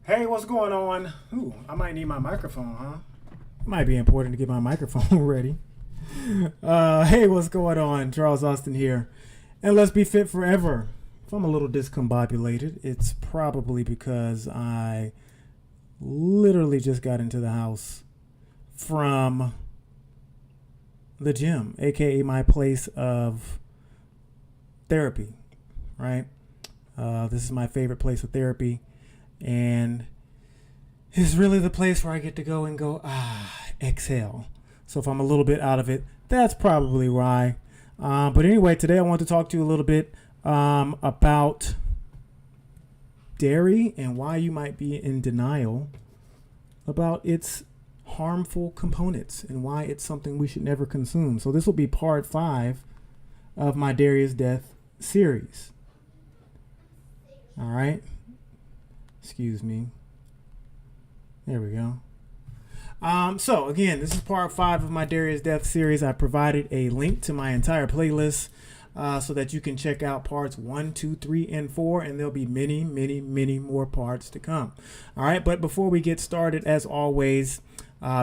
Hey, what's going on? Ooh, I might need my microphone, huh? Might be important to get my microphone ready. Hey, what's going on? Charles Austin here. And let's be fit forever. If I'm a little discombobulated, it's probably because I literally just got into the house from the gym, aka my place of therapy, right? This is my favorite place of therapy. And it's really the place where I get to go and go, exhale. So if I'm a little bit out of it, that's probably why. But anyway, today I want to talk to you a little bit about dairy and why you might be in denial about its harmful components and why it's something we should never consume. So this will be part 5 of my Dairy is Death series. All right. Excuse me. There we go. So again, this is part 5 of my Dairy is Death series. I provided a link to my entire playlist so that you can check out parts 1, 2, 3, and 4, and there'll be many, many, many more parts to come. All right, but before we get started, as always,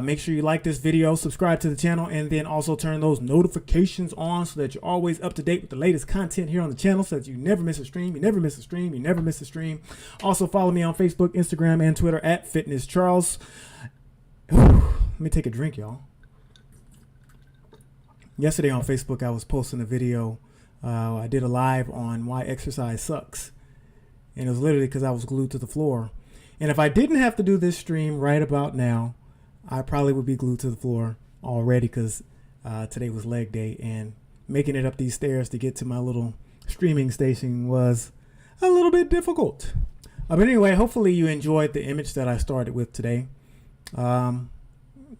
make sure you like this video, subscribe to the channel, and then also turn those notifications on so that you're always up to date with the latest content here on the channel so that you never miss a stream, you never miss a stream, you never miss a stream. Also follow me on Facebook, Instagram, and Twitter at Fitness Charles. Let me take a drink, y'all. Yesterday on Facebook, I was posting a video. I did a live on why exercise sucks. And it was literally because I was glued to the floor. And if I didn't have to do this stream right about now, I probably would be glued to the floor already because today was leg day. And making it up these stairs to get to my little streaming station was a little bit difficult. But anyway, hopefully you enjoyed the image that I started with today.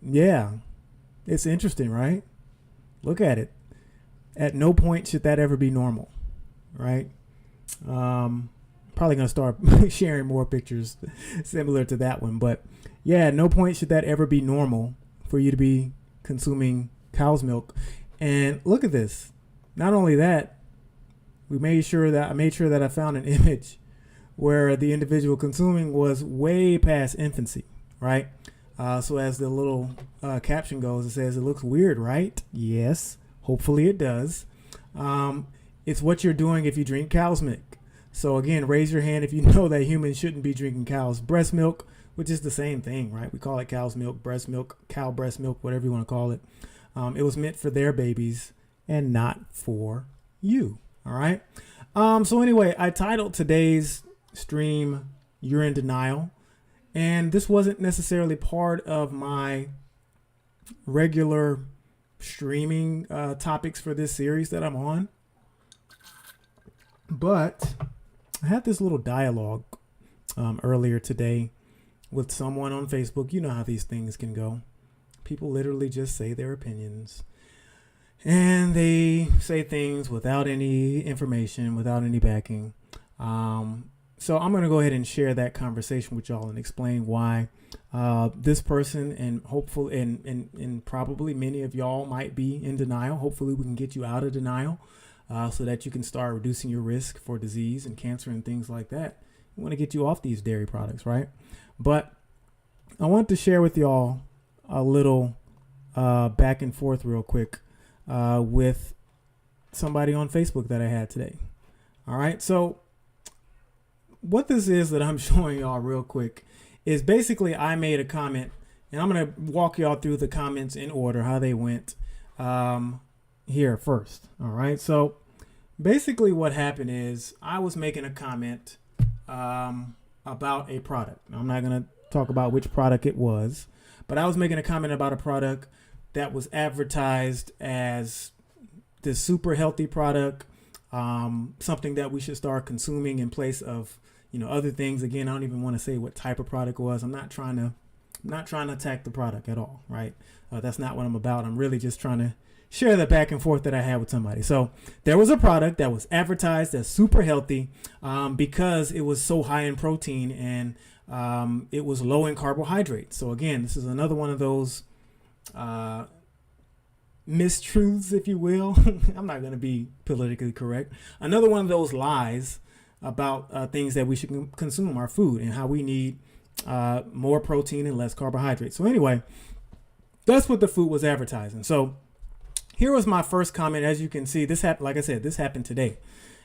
Yeah, it's interesting, right? Look at it. At no point should that ever be normal, right? Probably going to start sharing more pictures similar to that one. But yeah, at no point should that ever be normal for you to be consuming cow's milk. And look at this. Not only that, I made sure that I found an image where the individual consuming was way past infancy, right? So as the little caption goes, it says, it looks weird, right? Yes, hopefully it does. It's what you're doing if you drink cow's milk. So again, raise your hand if you know that humans shouldn't be drinking cow's breast milk, which is the same thing, right? We call it cow's milk, breast milk, cow breast milk, whatever you want to call it. It was meant for their babies and not for you, all right? So anyway, I titled today's stream, You're in Denial. And this wasn't necessarily part of my regular streaming topics for this series that I'm on. But I had this little dialogue earlier today with someone on Facebook. You know how these things can go. People literally just say their opinions. And they say things without any information, without any backing. So I'm going to go ahead and share that conversation with y'all and explain why this person and hopefully and probably many of y'all might be in denial. Hopefully we can get you out of denial so that you can start reducing your risk for disease and cancer and things like that. We want to get you off these dairy products, right? But I want to share with y'all a little back and forth real quick with somebody on Facebook that I had today. All right, so what this is that I'm showing y'all real quick is basically I made a comment, and I'm going to walk y'all through the comments in order, how they went here first. All right. So basically what happened is I was making a comment about a product. I'm not going to talk about which product it was, but I was making a comment about a product that was advertised as this super healthy product, something that we should start consuming in place of other things. Again, I don't even want to say what type of product it was. I'm not trying to attack the product at all, right? That's not what I'm about. I'm really just trying to share the back and forth that I had with somebody. So there was a product that was advertised as super healthy because it was so high in protein and it was low in carbohydrates. So again, this is another one of those mistruths, if you will. I'm not going to be politically correct. Another one of those lies about things that we should consume, our food, and how we need more protein and less carbohydrates. So anyway, that's what the food was advertising. So here was my first comment. As you can see, this happened, like I said, this happened today.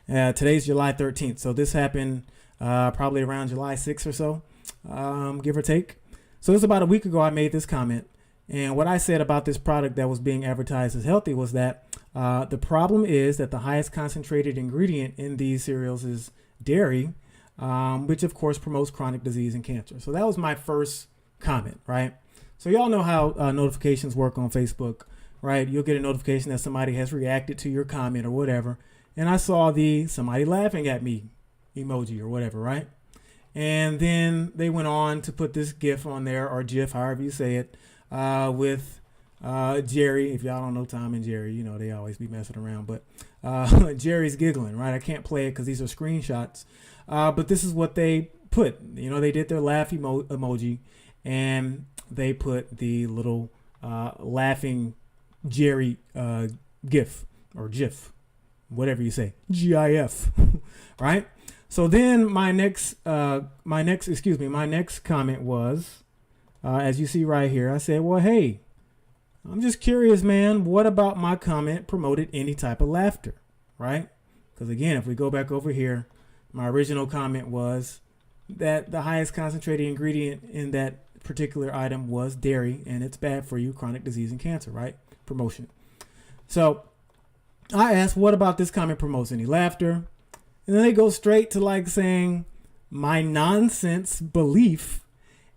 Today's July 13th. So this happened probably around July 6th or so, give or take. So it was about a week ago I made this comment. And what I said about this product that was being advertised as healthy was that the problem is that the highest concentrated ingredient in these cereals is dairy, which of course promotes chronic disease and cancer. So that was my first comment, right? So y'all know how notifications work on Facebook, right? You'll get a notification that somebody has reacted to your comment or whatever. And I saw the somebody laughing at me emoji or whatever, right? And then they went on to put this GIF on there, or GIF, however you say it, with Jerry. If y'all don't know Tom and Jerry, you know, they always be messing around, but Jerry's giggling, right? I can't play it because these are screenshots. But this is what they put. You know, they did their laugh emoji, and they put the little laughing Jerry GIF or GIF, whatever you say, GIF, right? So then my next comment was, as you see right here, I said, well, hey, I'm just curious, man, what about my comment promoted any type of laughter, right? Because again, if we go back over here, my original comment was that the highest concentrated ingredient in that particular item was dairy, and it's bad for you, chronic disease and cancer, right? Promotion. So I asked, what about this comment promotes any laughter? And then they go straight to like saying my nonsense belief.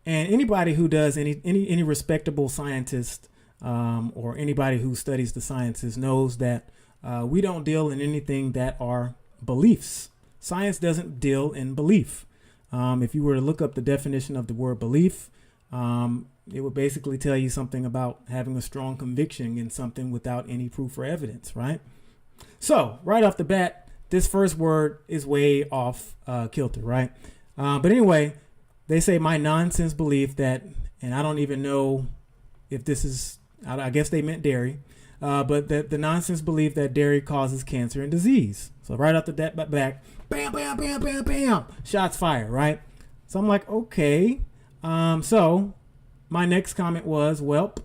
And anybody who does any respectable scientist or anybody who studies the sciences knows that we don't deal in anything that are beliefs. Science doesn't deal in belief. If you were to look up the definition of the word belief, it would basically tell you something about having a strong conviction in something without any proof or evidence, right? So right off the bat, this first word is way off kilter, right? But anyway, they say my nonsense belief that, and I don't even know if this is, I guess they meant dairy, but that the nonsense belief that dairy causes cancer and disease. So right off the back, bam, bam, bam, bam, bam, shots fired, right? So I'm like, okay. So my next comment was, welp,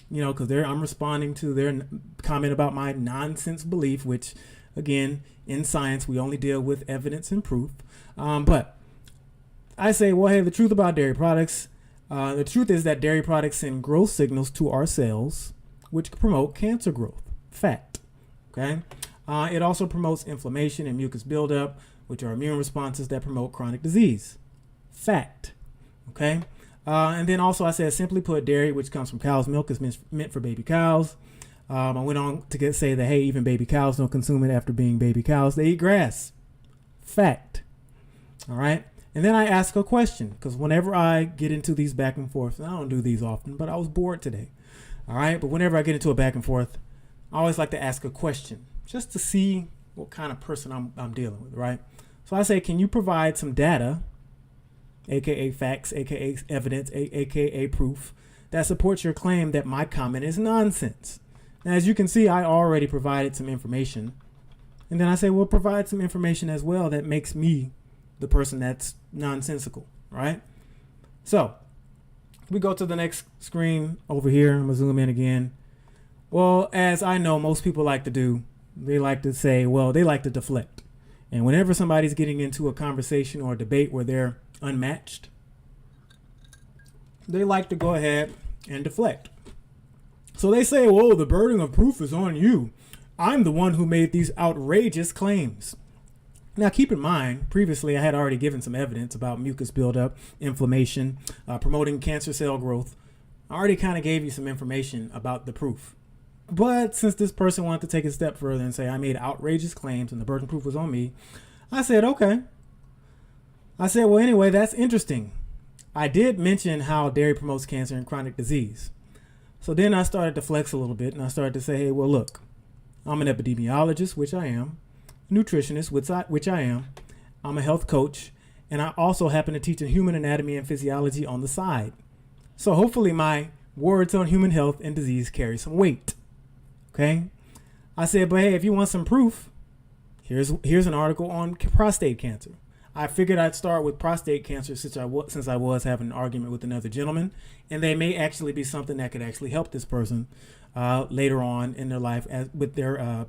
you know, because I'm responding to their comment about my nonsense belief, which again, in science, we only deal with evidence and proof. But I say, well, hey, the truth about dairy products, the truth is that dairy products send growth signals to our cells, which promote cancer growth. Fact. Okay. It also promotes inflammation and mucus buildup, which are immune responses that promote chronic disease. Fact. Okay. And then also I said, simply put, dairy, which comes from cow's milk, is meant for baby cows. I went on to say that, hey, even baby cows don't consume it after being baby cows. They eat grass. Fact. All right. And then I ask a question, because whenever I get into these back and forth, and I don't do these often, but I was bored today. All right. But whenever I get into a back and forth, I always like to ask a question just to see what kind of person I'm dealing with. Right. So I say, can you provide some data, AKA facts, AKA evidence, AKA proof, that supports your claim that my comment is nonsense? Now, as you can see, I already provided some information. And then I say, well, provide some information as well that makes me the person that's nonsensical, right? So we go to the next screen over here. I'm going to zoom in again. Well, as I know most people like to do, they like to say, well, they like to deflect. And whenever somebody's getting into a conversation or a debate where they're unmatched, they like to go ahead and deflect. So they say, whoa, the burden of proof is on you. I'm the one who made these outrageous claims. Now, keep in mind, previously I had already given some evidence about mucus buildup, inflammation, promoting cancer cell growth. I already kind of gave you some information about the proof. But since this person wanted to take a step further and say I made outrageous claims and the burden of proof was on me, I said, okay. I said, well, anyway, that's interesting. I did mention how dairy promotes cancer and chronic disease. So then I started to flex a little bit, and I started to say, hey, well, look, I'm an epidemiologist, which I am, nutritionist, which I am, I'm a health coach, and I also happen to teach in human anatomy and physiology on the side. So hopefully my words on human health and disease carry some weight. Okay? I said, but hey, if you want some proof, here's an article on prostate cancer. I figured I'd start with prostate cancer since I was having an argument with another gentleman, and they may actually be something that could actually help this person later on in their life with their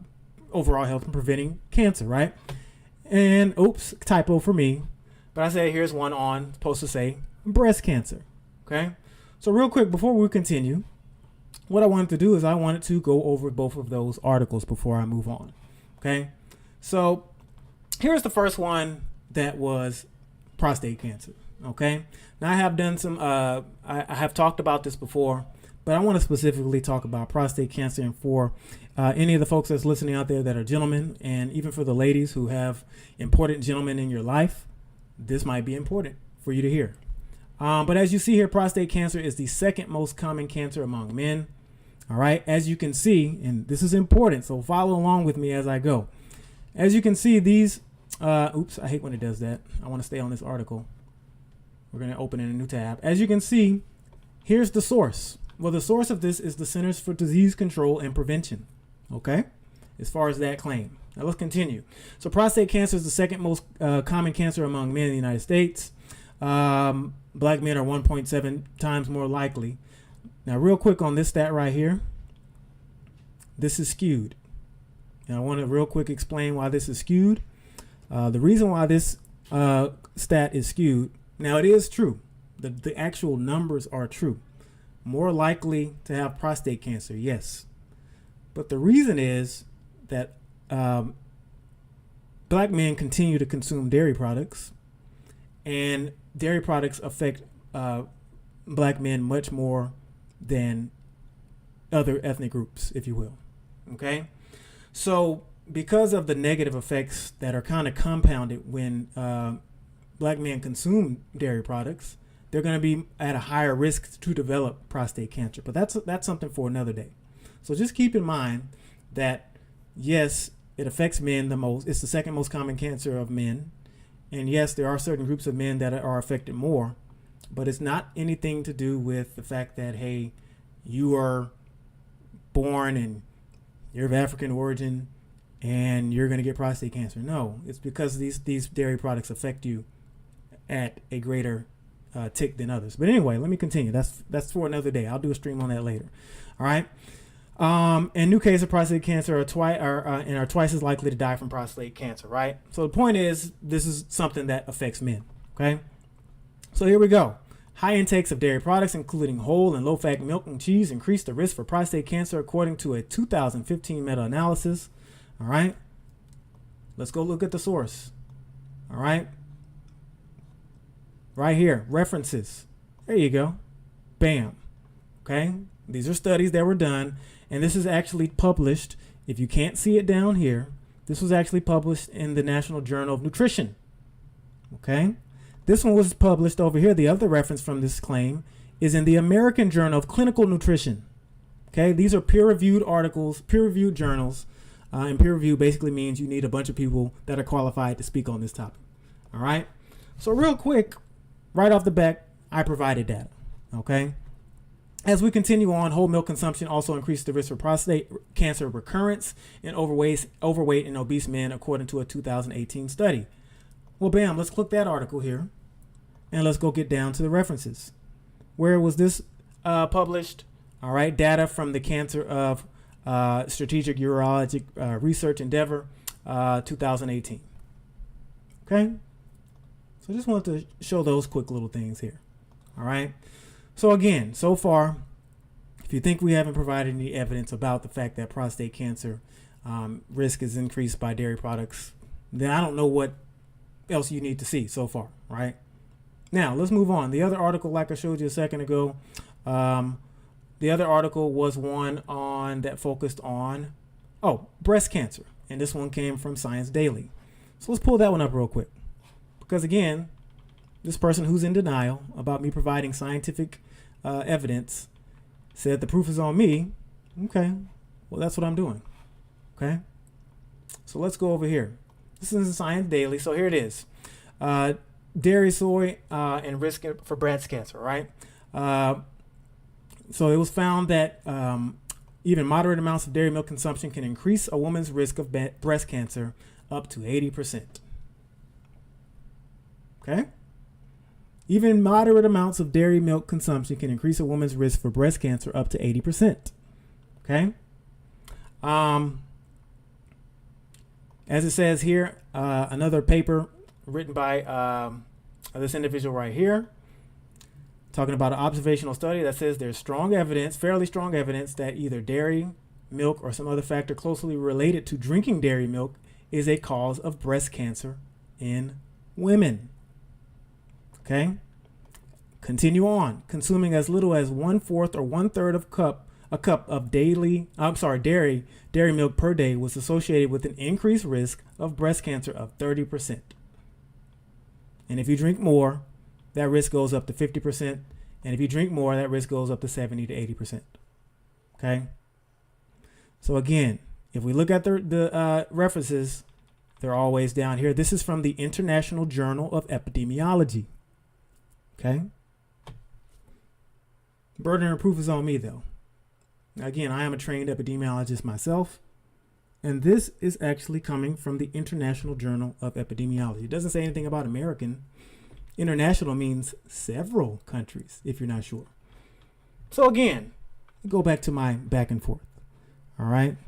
overall health and preventing cancer, right? And oops, typo for me, but I said here's one on, supposed to say breast cancer, okay? So real quick, before we continue, what I wanted to do is I wanted to go over both of those articles before I move on, okay? So here's the first one that was prostate cancer, okay? Now I have done some, I have talked about this before, but I want to specifically talk about prostate cancer. And for any of the folks that's listening out there that are gentlemen, and even for the ladies who have important gentlemen in your life, this might be important for you to hear. But as you see here, prostate cancer is the second most common cancer among men. All right, as you can see, and this is important, so follow along with me as I go. As you can see, these, oops, I hate when it does that. I want to stay on this article. We're going to open in a new tab. As you can see, here's the source. Well, the source of this is the Centers for Disease Control and Prevention, okay, as far as that claim. Now let's continue. So prostate cancer is the second most common cancer among men in the United States. Black men are 1.7 times more likely. Now, real quick on this stat right here, this is skewed. And I want to real quick explain why this is skewed. The reason why this stat is skewed, now it is true. The actual numbers are true. More likely to have prostate cancer, yes. But the reason is that black men continue to consume dairy products, and dairy products affect black men much more than other ethnic groups, if you will. Okay? So because of the negative effects that are kind of compounded when black men consume dairy products, they're going to be at a higher risk to develop prostate cancer. But that's something for another day. So just keep in mind that, yes, it affects men the most. It's the second most common cancer of men. And yes, there are certain groups of men that are affected more. But it's not anything to do with the fact that, hey, you are born and you're of African origin and you're going to get prostate cancer. No, it's because these dairy products affect you at a greater tick than others. But anyway, let me continue. That's for another day. I'll do a stream on that later. All right. And new cases of prostate cancer are twice as likely to die from prostate cancer. Right. So the point is, this is something that affects men. Okay. So here we go. High intakes of dairy products, including whole and low-fat milk and cheese, increase the risk for prostate cancer, according to a 2015 meta-analysis. All right. Let's go look at the source. All right. Right here, references. There you go. Bam. Okay. These are studies that were done, and this is actually published. If you can't see it down here, this was actually published in the National Journal of Nutrition. Okay. This one was published over here. The other reference from this claim is in the American Journal of Clinical Nutrition. Okay, these are peer-reviewed articles, peer-reviewed journals, and peer review basically means you need a bunch of people that are qualified to speak on this topic. All right. So real quick, right off the bat, I provided data. Okay. As we continue on, whole milk consumption also increases the risk for prostate cancer recurrence in overweight and obese men, according to a 2018 study. Well, bam, let's click that article here, and let's go get down to the references. Where was this published? All right, data from the Cancer of Strategic Urologic Research Endeavor, 2018. Okay, so just wanted to show those quick little things here. All right, so again, so far, if you think we haven't provided any evidence about the fact that prostate cancer risk is increased by dairy products, then I don't know what else you need to see so far, right? Now, let's move on. The other article, like I showed you a second ago, the other article was one on that focused on, breast cancer. And this one came from Science Daily. So let's pull that one up real quick. Because again, this person who's in denial about me providing scientific evidence said the proof is on me. Okay, well, that's what I'm doing. Okay, so let's go over here. This is Science Daily. So here it is. Dairy, soy, and risk for breast cancer, right? So it was found that even moderate amounts of dairy milk consumption can increase a woman's risk of breast cancer up to 80%. Okay. Even moderate amounts of dairy milk consumption can increase a woman's risk for breast cancer up to 80%. Okay. As it says here, another paper written by this individual right here, talking about an observational study that says there's strong evidence, fairly strong evidence, that either dairy, milk, or some other factor closely related to drinking dairy milk is a cause of breast cancer in women. Okay. Continue on. Consuming as little as 1/4 or 1/3 of a cup of dairy milk per day was associated with an increased risk of breast cancer of 30%. And if you drink more, that risk goes up to 50%. And if you drink more, that risk goes up to 70 to 80%. Okay. So again, if we look at the references, they're always down here. This is from the International Journal of Epidemiology. Okay. Burden of proof is on me, though. Now, again, I am a trained epidemiologist myself, and this is actually coming from the International Journal of Epidemiology. It doesn't say anything about American. International means several countries, if you're not sure. So again, go back to my back and forth. All right.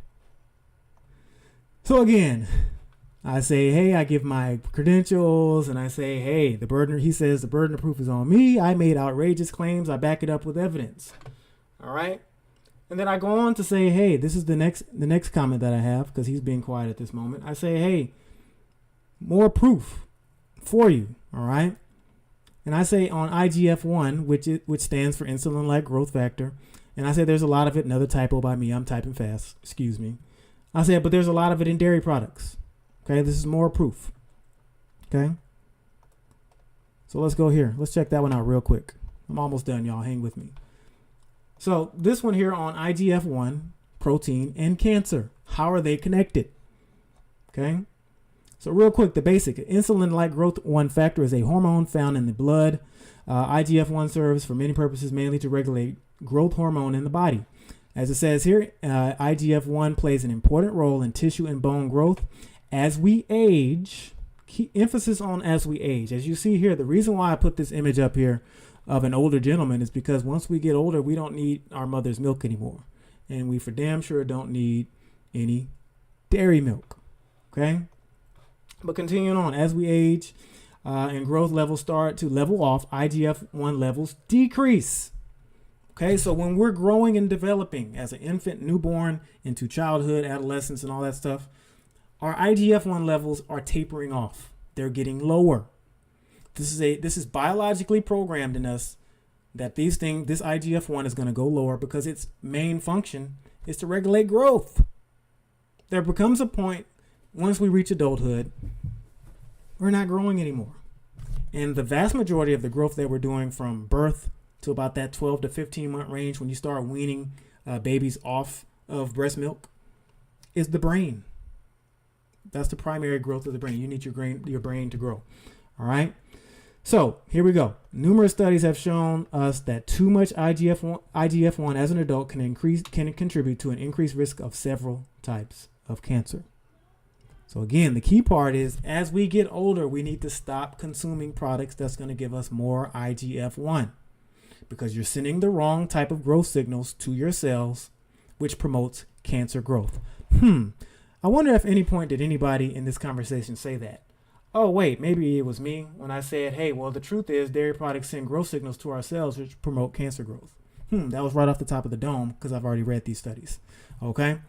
So again, I say, hey, I give my credentials, and I say, hey, he says the burden of proof is on me. I made outrageous claims. I back it up with evidence. All right. And then I go on to say, hey, this is the next comment that I have, because he's being quiet at this moment. I say, hey, more proof for you. All right. And I say on IGF-1, which stands for insulin-like growth factor. And I say there's a lot of it. Another typo by me. I'm typing fast. Excuse me. I said, but there's a lot of it in dairy products. Okay, this is more proof. Okay. So let's go here. Let's check that one out real quick. I'm almost done, y'all. Hang with me. So this one here on IGF-1, protein, and cancer. How are they connected? Okay. So real quick, the basic. Insulin-like growth 1 factor is a hormone found in the blood. IGF-1 serves for many purposes, mainly to regulate growth hormone in the body. As it says here, IGF-1 plays an important role in tissue and bone growth. As we age, key emphasis on as we age. As you see here, the reason why I put this image up here of an older gentleman is because once we get older, we don't need our mother's milk anymore. And we for damn sure don't need any dairy milk. Okay? But continuing on, as we age and growth levels start to level off, IGF-1 levels decrease. Okay, so when we're growing and developing as an infant, newborn, into childhood, adolescence, and all that stuff, our IGF-1 levels are tapering off. They're getting lower. This is biologically programmed in us that this IGF-1 is going to go lower because its main function is to regulate growth. There becomes a point once we reach adulthood, we're not growing anymore. And the vast majority of the growth that we're doing from birth to about that 12 to 15 month range, when you start weaning babies off of breast milk, is the brain. That's the primary growth of the brain. You need your brain to grow. All right. So here we go. Numerous studies have shown us that too much IGF-1 as an adult can contribute to an increased risk of several types of cancer. So again, the key part is as we get older, we need to stop consuming products that's going to give us more IGF-1, because you're sending the wrong type of growth signals to your cells, which promotes cancer growth. I wonder if at any point did anybody in this conversation say that? Oh, wait, maybe it was me when I said, hey, well, the truth is dairy products send growth signals to our cells, which promote cancer growth. That was right off the top of the dome because I've already read these studies. Okay.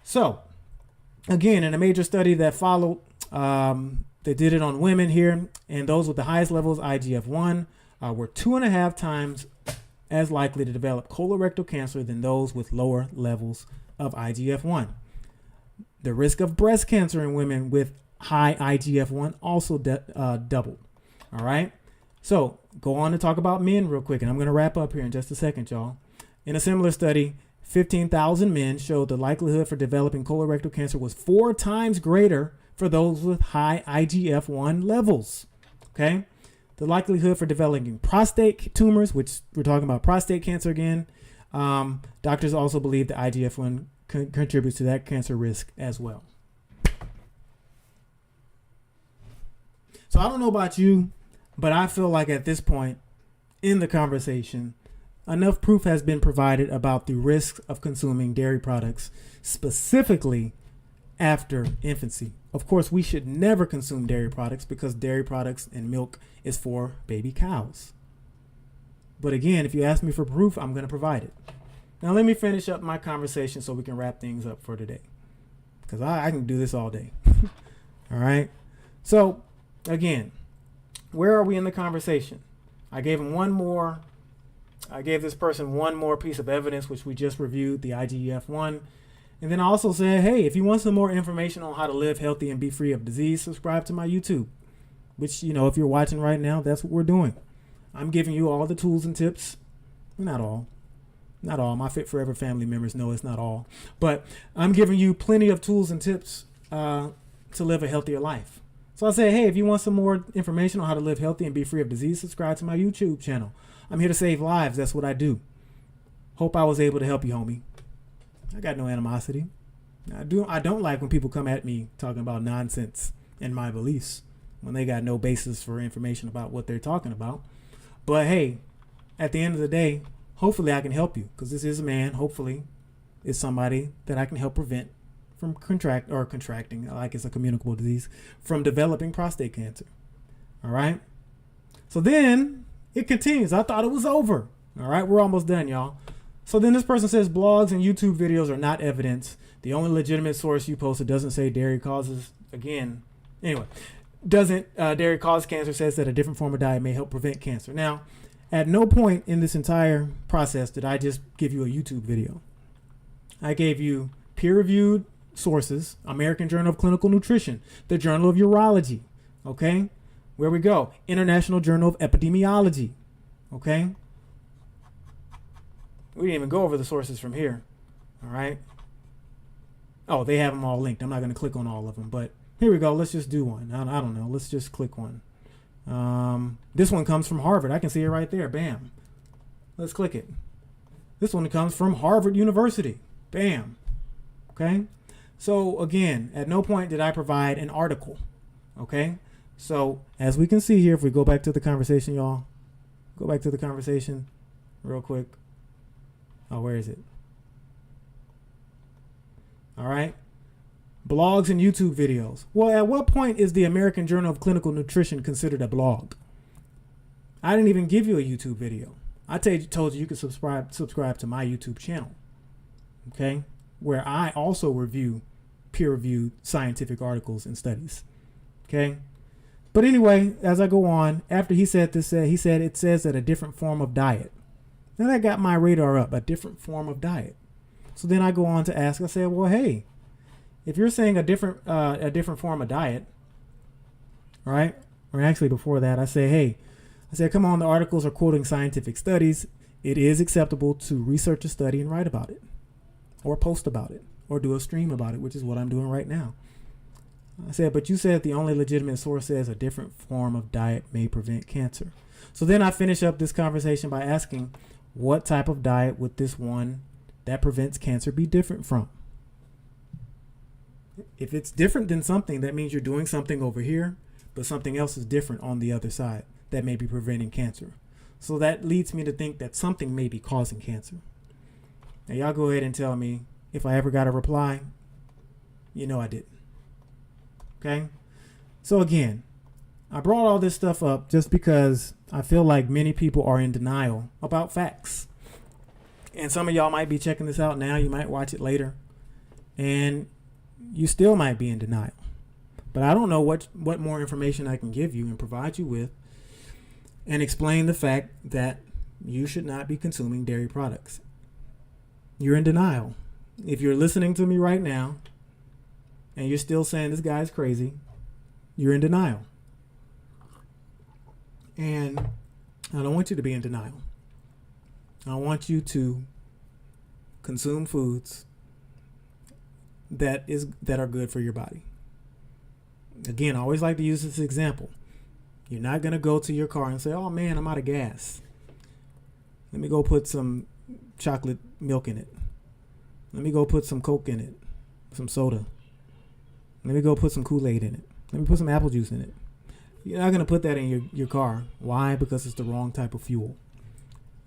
So again, in a major study that followed, they did it on women here, and those with the highest levels of IGF-1 were 2.5 times as likely to develop colorectal cancer than those with lower levels of IGF-1. The risk of breast cancer in women with high IGF-1 also doubled. All right. So go on to talk about men real quick, and I'm going to wrap up here in just a second, y'all. In a similar study, 15,000 men showed the likelihood for developing colorectal cancer was 4 times greater for those with high IGF-1 levels. Okay. The likelihood for developing prostate tumors, which we're talking about prostate cancer again. Doctors also believe that IGF-1 contributes to that cancer risk as well. So I don't know about you, but I feel like at this point in the conversation, enough proof has been provided about the risks of consuming dairy products, specifically after infancy. Of course, we should never consume dairy products because dairy products and milk is for baby cows. But again, if you ask me for proof, I'm going to provide it. Now, let me finish up my conversation so we can wrap things up for today, because I can do this all day. All right. So, again, where are we in the conversation? I gave this person one more piece of evidence, which we just reviewed, the IGF-1. And then I also said, hey, if you want some more information on how to live healthy and be free of disease, subscribe to my YouTube, which, if you're watching right now, that's what we're doing. I'm giving you all the tools and tips. Not all. My Fit Forever family members know it's not all. But I'm giving you plenty of tools and tips to live a healthier life. So I say, hey, if you want some more information on how to live healthy and be free of disease, subscribe to my YouTube channel. I'm here to save lives. That's what I do. Hope I was able to help you, homie. I got no animosity. I don't like when people come at me talking about nonsense and my beliefs when they got no basis for information about what they're talking about. But hey, at the end of the day, hopefully I can help you, because this is a man. Hopefully it's somebody that I can help prevent from contracting, like it's a communicable disease, from developing prostate cancer. All right. So then it continues. I thought it was over. All right. We're almost done, y'all. So then this person says blogs and YouTube videos are not evidence. The only legitimate source you posted doesn't say dairy causes, dairy cause cancer, says that a different form of diet may help prevent cancer. Now, at no point in this entire process did I just give you a YouTube video. I gave you peer-reviewed sources, American Journal of Clinical Nutrition, the Journal of Urology, okay? Where we go? International Journal of Epidemiology, okay? We didn't even go over the sources from here, all right? Oh, they have them all linked. I'm not going to click on all of them, but here we go. Let's just do one. I don't know. Let's just click one. This one comes from Harvard. I can see it right there. Bam. Let's click it. This one comes from Harvard University. Bam. Okay. So again, at no point did I provide an article. Okay. So as we can see here, if we go back to the conversation, y'all, go back to the conversation real quick. Oh, where is it? All right. Blogs and YouTube videos. Well, at what point is the American Journal of Clinical Nutrition considered a blog? I didn't even give you a YouTube video. I told you could subscribe to my YouTube channel, okay, where I also review peer-reviewed scientific articles and studies, okay? But anyway, as I go on, after he said this, he said it says that a different form of diet. Now that got my radar up, a different form of diet. So then I go on to ask, I said, well, hey, if you're saying a different form of diet, right? Or actually before that, I said, come on, the articles are quoting scientific studies. It is acceptable to research a study and write about it, or post about it, or do a stream about it, which is what I'm doing right now. I said, but you said the only legitimate source says a different form of diet may prevent cancer. So then I finish up this conversation by asking, what type of diet would this one that prevents cancer be different from? If it's different than something, that means you're doing something over here, but something else is different on the other side that may be preventing cancer. So that leads me to think that something may be causing cancer. Now y'all go ahead and tell me if I ever got a reply. I didn't. Okay? So again, I brought all this stuff up just because I feel like many people are in denial about facts. And some of y'all might be checking this out now. You might watch it later. And you still might be in denial. But I don't know what more information I can give you and provide you with and explain the fact that you should not be consuming dairy products. You're in denial. If you're listening to me right now and you're still saying this guy's crazy, you're in denial. And I don't want you to be in denial. I want you to consume foods that are good for your body. Again, I always like to use this example. You're not going to go to your car and say, oh man, I'm out of gas. Let me go put some chocolate milk in it. Let me go put some Coke in it, some soda. Let me go put some Kool-Aid in it. Let me put some apple juice in it. You're not going to put that in your car. Why? Because it's the wrong type of fuel.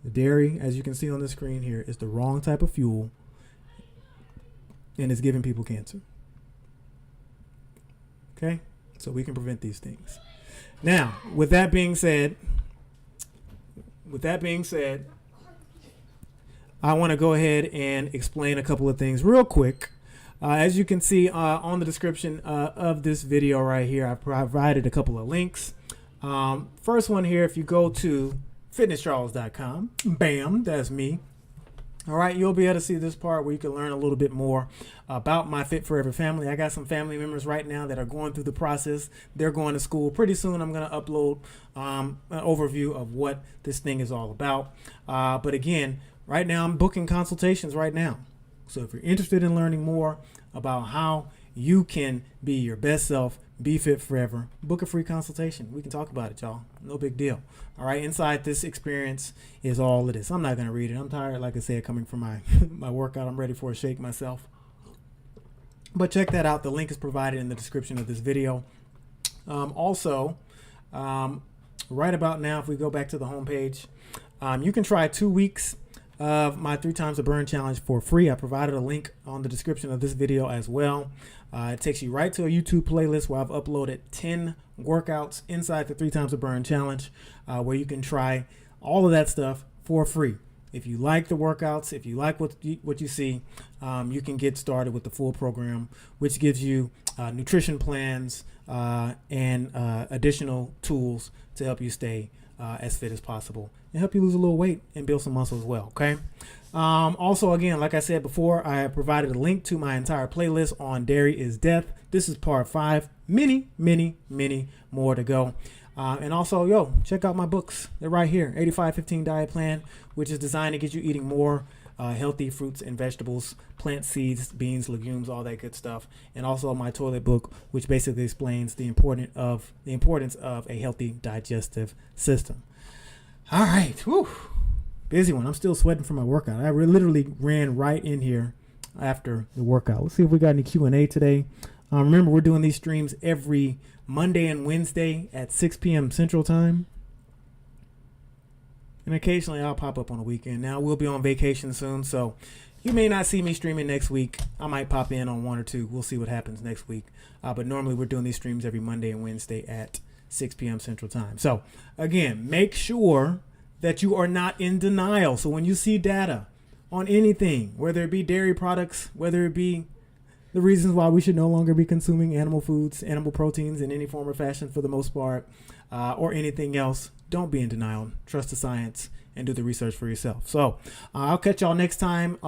The dairy, as you can see on the screen here, is the wrong type of fuel, and it's giving people cancer. Okay? So we can prevent these things. Now, with that being said, I want to go ahead and explain a couple of things real quick. As you can see on the description of this video right here, I've provided a couple of links. First one here, if you go to fitnesscharles.com, bam, that's me. All right, you'll be able to see this part where you can learn a little bit more about my Fit Forever family. I got some family members right now that are going through the process. They're going to school. Pretty soon I'm going to upload an overview of what this thing is all about. But again, right now I'm booking consultations right now. So if you're interested in learning more about how you can be your best self, be fit forever, book a free consultation. We can talk about it, y'all. No big deal. All right. Inside this experience is all of this. I'm not going to read it. I'm tired, like I said, coming from my, my workout. I'm ready for a shake myself. But check that out. The link is provided in the description of this video. Also, right about now, if we go back to the homepage, you can try 2 weeks of my 3 times the burn challenge for free. I provided a link on the description of this video as well. It takes you right to a YouTube playlist where I've uploaded 10 workouts inside the 3 times the burn challenge, where you can try all of that stuff for free. If you like the workouts, if you like what you see, you can get started with the full program, which gives you nutrition plans and additional tools to help you stay as fit as possible and help you lose a little weight and build some muscle as well. Okay. Also, again, like I said before, I provided a link to my entire playlist on Dairy is Death. This is part 5. Many more to go. And also, check out my books. They're right here. 85-15 diet plan, which is designed to get you eating more healthy fruits and vegetables, plant seeds, beans, legumes, all that good stuff. And also my toilet book, which basically explains the importance of a healthy digestive system. All right. Whew. Busy one. I'm still sweating from my workout. I literally ran right in here after the workout. Let's see if we got any Q&A today. Remember, we're doing these streams every Monday and Wednesday at 6 p.m. Central Time. And occasionally I'll pop up on a weekend. Now, we'll be on vacation soon, so you may not see me streaming next week. I might pop in on 1 or 2. We'll see what happens next week. But normally we're doing these streams every Monday and Wednesday at 6 p.m. Central Time. So, again, make sure that you are not in denial. So when you see data on anything, whether it be dairy products, whether it be the reasons why we should no longer be consuming animal foods, animal proteins in any form or fashion for the most part, or anything else, don't be in denial. Trust the science and do the research for yourself. So I'll catch y'all next time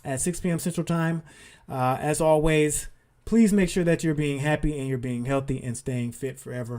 at 6 p.m. Central Time. As always, please make sure that you're being happy and you're being healthy and staying fit forever.